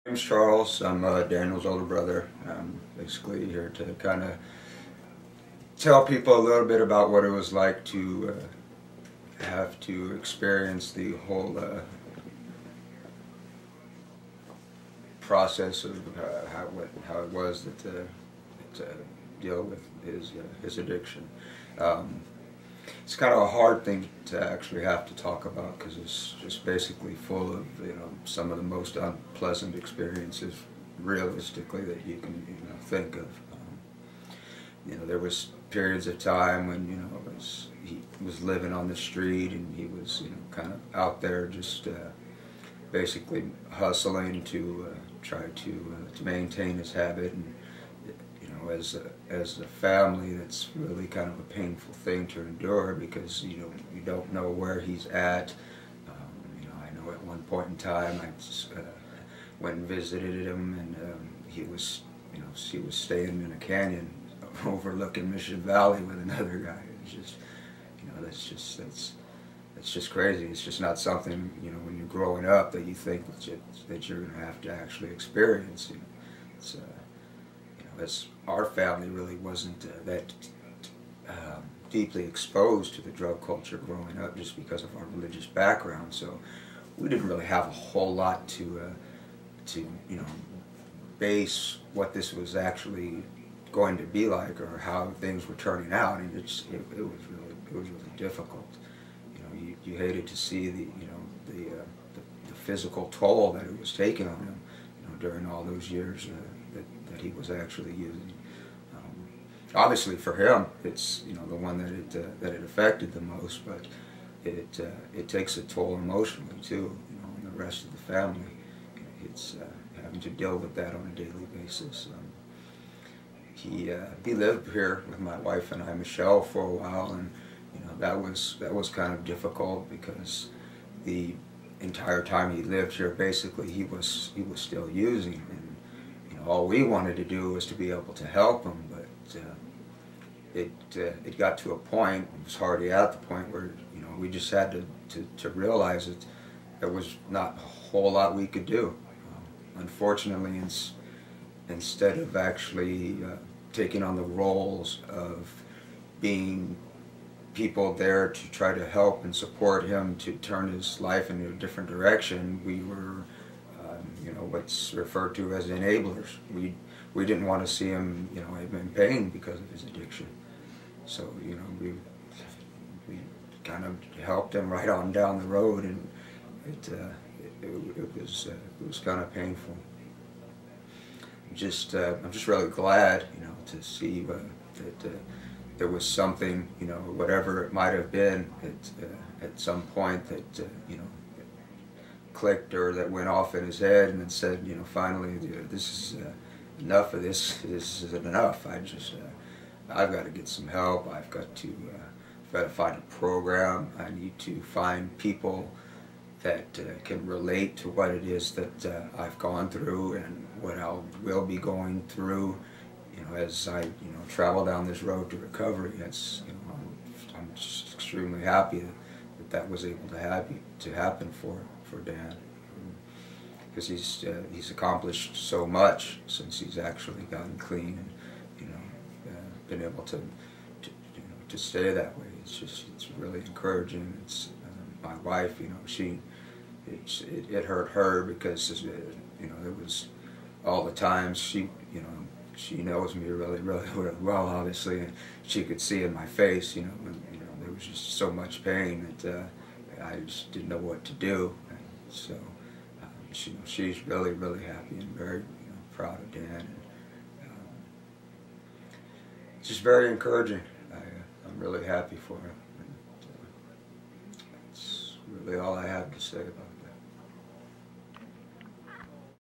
Name's Charles. I'm Daniel's older brother. I'm basically here to kind of tell people a little bit about what it was like to have to experience the whole process of how it was to deal with his addiction. Um, it's kind of a hard thing to actually have to talk about because it's just basically full of some of the most unpleasant experiences realistically that you can think of. There was periods of time when he was living on the street and he was kind of out there just basically hustling to try to maintain his habit. And as a family, that's really kind of a painful thing to endure because you don't know where he's at. I know at one point in time I just went and visited him, and he was staying in a canyon overlooking Mission Valley with another guy. It's just that's just crazy. It's just not something when you're growing up that you think that you're going to have to actually experience. It's as our family really wasn't that deeply exposed to the drug culture growing up just because of our religious background, so we didn't really have a whole lot to base what this was actually going to be like or how things were turning out, and it was really difficult. You hated to see the physical toll that it was taking on him during all those years that he was actually using. Obviously, for him, it's the one that it affected the most, but it takes a toll emotionally too. On the rest of the family, it's having to deal with that on a daily basis. He lived here with my wife and I, Michelle, for a while, and that was kind of difficult because the entire time he lived here, basically he was still using, and all we wanted to do was to be able to help him, but it got to a point, it was already at the point where we just had to realize that there was not a whole lot we could do. Unfortunately, instead of actually taking on the roles of being people there to try to help and support him to turn his life in a different direction, we were what's referred to as enablers. We didn't want to see him in pain because of his addiction, so we kind of helped him right on down the road, and it was kind of painful. I'm just really glad to see that there was something, whatever it might have been at some point that clicked or that went off in his head and then said, finally, this is enough of this. This isn't enough. I've got to get some help. I've got to find a program. I need to find people that can relate to what it is that I've gone through and what I will be going through. As I travel down this road to recovery, I'm just extremely happy that was able to happen for Dan, because he's accomplished so much since he's actually gotten clean and been able to stay that way. It's really encouraging. It's my wife, it hurt her because there was all the times she knows me really well, obviously, and she could see in my face when there was just so much pain that I just didn't know what to do. And so she's really happy and very proud of Dan, and it's just very encouraging. I'm really happy for her. And, that's really all I have to say about it.